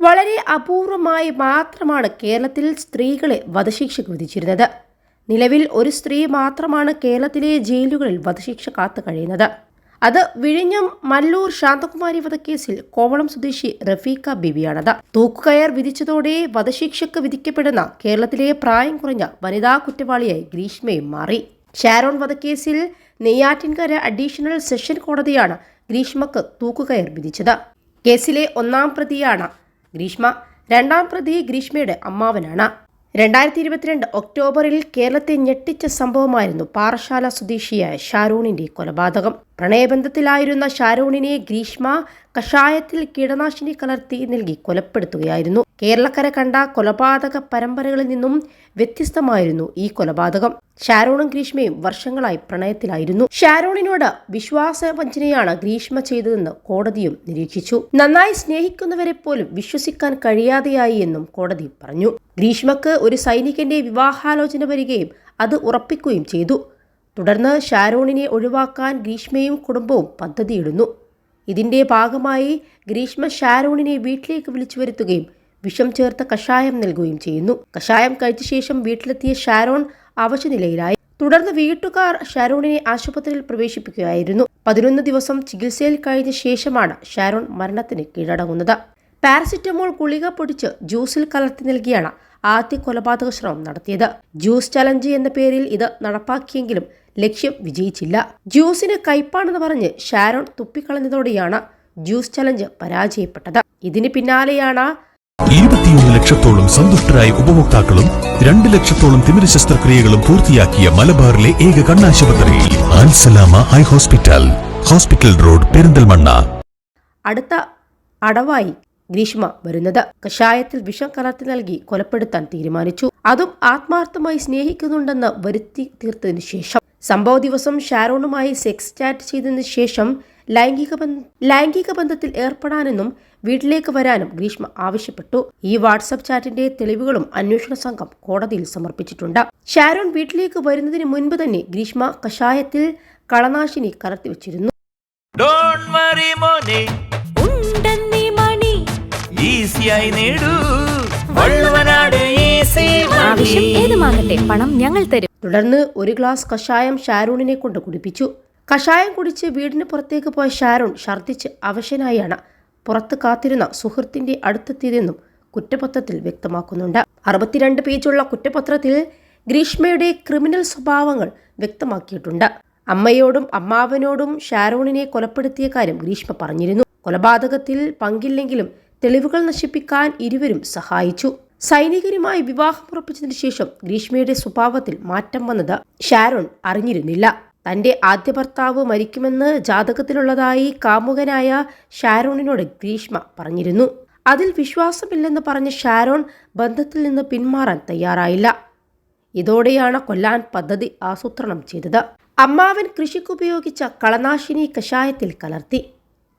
വളരെ അപൂർവമായി മാത്രമാണ് കേരളത്തിൽ സ്ത്രീകളെ വധശിക്ഷയ്ക്ക് വിധിച്ചിരുന്നത്. നിലവിൽ ഒരു സ്ത്രീ മാത്രമാണ് കേരളത്തിലെ ജയിലുകളിൽ വധശിക്ഷ കാത്തു കഴിയുന്നത്. അത് വിഴിഞ്ഞം മല്ലൂർ ശാന്തകുമാരി വധക്കേസിൽ കോവളം സ്വദേശി റഫീഖ ബീവിയാണത്. തൂക്കുകയർ വിധിച്ചതോടെ വധശിക്ഷയ്ക്ക് വിധിക്കപ്പെടുന്ന കേരളത്തിലെ പ്രായം കുറഞ്ഞ വനിതാ കുറ്റവാളിയായി ഗ്രീഷ്മയും മാറി. ഷാരോൺ വധക്കേസിൽ നെയ്യാറ്റിൻകര അഡീഷണൽ സെഷൻ കോടതിയാണ് ഗ്രീഷ്മക്ക് തൂക്കുകയർ വിധിച്ചത്. കേസിലെ ഒന്നാം പ്രതിയാണ് ഗ്രീഷ്മ. രണ്ടാം പ്രതി ഗ്രീഷ്മയുടെ അമ്മാവനാണ്. 2022 ഒക്ടോബറിൽ കേരളത്തെ ഞെട്ടിച്ച സംഭവമായിരുന്നു പാറശാല സ്വദേശിയായ ഷാരോണിന്റെ കൊലപാതകം. പ്രണയബന്ധത്തിലായിരുന്ന ഷാരോണിനെ ഗ്രീഷ്മ കഷായത്തിൽ കീടനാശിനി കലർത്തി നൽകി കൊലപ്പെടുത്തുകയായിരുന്നു. കേരളക്കര കണ്ട കൊലപാതക പരമ്പരകളിൽ നിന്നും വ്യത്യസ്തമായിരുന്നു ഈ കൊലപാതകം. ഷാരോണും ഗ്രീഷ്മയും വർഷങ്ങളായി പ്രണയത്തിലായിരുന്നു. ഷാരോണിനോട് വിശ്വാസവഞ്ചനയാണ് ഗ്രീഷ്മ ചെയ്തതെന്ന് കോടതിയും നിരീക്ഷിച്ചു. നന്നായി സ്നേഹിക്കുന്നവരെ പോലും വിശ്വസിക്കാൻ കഴിയാതെയായി എന്നും കോടതി പറഞ്ഞു. ഗ്രീഷ്മക്ക് ഒരു സൈനികന്റെ വിവാഹാലോചന വരികയും അത് ഉറപ്പിക്കുകയും ചെയ്തു. തുടർന്ന് ഷാരോണിനെ ഒഴിവാക്കാൻ ഗ്രീഷ്മയും കുടുംബവും പദ്ധതിയിടുന്നു. ഇതിന്റെ ഭാഗമായി ഗ്രീഷ്മ ഷാരോണിനെ വീട്ടിലേക്ക് വിളിച്ചു വരുത്തുകയും വിഷം ചേർത്ത കഷായം നൽകുകയും ചെയ്യുന്നു. കഷായം കഴിച്ച ശേഷം വീട്ടിലെത്തിയ ഷാരോൺ അവശനിലയിലായി. തുടർന്ന് വീട്ടുകാർ ഷാരോണിനെ ആശുപത്രിയിൽ പ്രവേശിപ്പിക്കുകയായിരുന്നു. 11 ദിവസം ചികിത്സയിൽ കഴിഞ്ഞ ശേഷമാണ് ഷാരോൺ മരണത്തിന് കീഴടങ്ങുന്നത്. പാരസിറ്റമോൾ ഗുളിക പൊടിച്ച് ജ്യൂസിൽ കലർത്തി നൽകിയാണ് ആദ്യ കൊലപാതക ശ്രമം നടത്തിയത്. ജ്യൂസ് ചലഞ്ച് എന്ന പേരിൽ ഇത് നടപ്പാക്കിയെങ്കിലും ലക്ഷ്യം വിജയിച്ചില്ല. ജ്യൂസിന് കയ്പാണെന്ന് പറഞ്ഞ് ഷാരോൺ തുപ്പിക്കളഞ്ഞതോടെയാണ് ജ്യൂസ് ചലഞ്ച് പരാജയപ്പെട്ടത്. ഇതിന് പിന്നാലെയാണ് 21 ലക്ഷത്തോളം സന്തുഷ്ടരായ ഉപഭോക്താക്കളും 2 ലക്ഷത്തോളം തിമിര ശസ്ത്രക്രിയകളും പൂർത്തിയാക്കിയ മലബാറിലെ ഏക കണ്ണാശുപത്രി Al Salama high hospital, hospital road, Perinthalmanna. അടുത്ത അടവായി ഗ്രീഷ്മ വരുന്നത്. കഷായത്തിൽ വിഷം കലർത്തി നൽകി കൊലപ്പെടുത്താൻ തീരുമാനിച്ചു. അതും ആത്മാർത്ഥമായി സ്നേഹിക്കുന്നുണ്ടെന്ന് വരുത്തി തീർത്തതിനു ശേഷം. സംഭവ ദിവസം ഷാരോണുമായി സെക്സ് ചാറ്റ് ചെയ്തതിനു ശേഷം ലൈംഗിക ബന്ധത്തിൽ ഏർപ്പെടാനെന്നും വീട്ടിലേക്ക് വരാനും ഗ്രീഷ്മ ആവശ്യപ്പെട്ടു. ഈ വാട്സ്ആപ്പ് ചാറ്റിന്റെ തെളിവുകളും അന്വേഷണ സംഘം കോടതിയിൽ സമർപ്പിച്ചിട്ടുണ്ട്. ഷാരോൺ വീട്ടിലേക്ക് വരുന്നതിന് മുൻപ് തന്നെ ഗ്രീഷ്മ കഷായത്തിൽ കളനാശിനി കലർത്തി വെച്ചിരുന്നു. പണം ഞങ്ങൾ തരും. തുടർന്ന് ഒരു ഗ്ലാസ് കഷായം ഷാരോണിനെ കൊണ്ട് കുടിപ്പിച്ചു. കഷായം കുടിച്ച് വീടിന് പുറത്തേക്ക് പോയ ഷാരോൺ ഛർദ്ദിച്ച് അവശനായാണ് പുറത്ത് കാത്തിരുന്ന സുഹൃത്തിന്റെ അടുത്തെത്തിയതെന്നും കുറ്റപത്രത്തിൽ വ്യക്തമാക്കുന്നുണ്ട്. 62 പേജുള്ള കുറ്റപത്രത്തിൽ ഗ്രീഷ്മയുടെ ക്രിമിനൽ സ്വഭാവങ്ങൾ വ്യക്തമാക്കിയിട്ടുണ്ട്. അമ്മയോടും അമ്മാവനോടും ഷാരോണിനെ കൊലപ്പെടുത്തിയ കാര്യം ഗ്രീഷ്മ പറഞ്ഞിരുന്നു. കൊലപാതകത്തിൽ പങ്കില്ലെങ്കിലും തെളിവുകൾ നശിപ്പിക്കാൻ ഇരുവരും സഹായിച്ചു. സൈനികരുമായി വിവാഹം ഉറപ്പിച്ചതിനു ശേഷം ഗ്രീഷ്മയുടെ സ്വഭാവത്തിൽ മാറ്റം വന്നത് ഷാരോൺ അറിഞ്ഞിരുന്നില്ല. തന്റെ ആദ്യ ഭർത്താവ് മരിക്കുമെന്ന് ജാതകത്തിലുള്ളതായി കാമുകനായ ഷാരോണിനോട് ഗ്രീഷ്മ പറഞ്ഞിരുന്നു. അതിൽ വിശ്വാസമില്ലെന്ന് പറഞ്ഞ ഷാരോൺ ബന്ധത്തിൽ നിന്ന് പിന്മാറാൻ തയ്യാറായില്ല. ഇതോടെയാണ് കൊല്ലാൻ പദ്ധതി ആസൂത്രണം ചെയ്തത്. അമ്മാവൻ കൃഷിക്കുപയോഗിച്ച കളനാശിനി കഷായത്തിൽ കലർത്തി.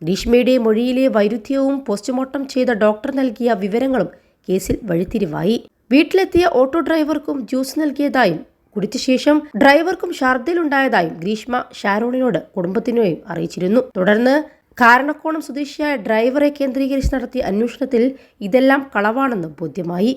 ഗ്രീഷ്മയുടെ മൊഴിയിലെ വൈരുദ്ധ്യവും പോസ്റ്റ്മോർട്ടം ചെയ്ത ഡോക്ടർ നൽകിയ വിവരങ്ങളും കേസിൽ വഴിത്തിരിവായി. വീട്ടിലെത്തിയ ഓട്ടോ ഡ്രൈവർക്കും ജ്യൂസ് നൽകിയതായും കുടിച്ച ശേഷം ഡ്രൈവർക്കും ഛർദ്ദിലുണ്ടായതായും ഗ്രീഷ്മ ഷാരോണിനോട് കുടുംബത്തിനെയും അറിയിച്ചിരുന്നു. തുടർന്ന് കാരണക്കോണം സ്വദേശിയായ ഡ്രൈവറെ കേന്ദ്രീകരിച്ച് നടത്തിയ അന്വേഷണത്തിൽ ഇതെല്ലാം കളവാണെന്ന് ബോധ്യമായി.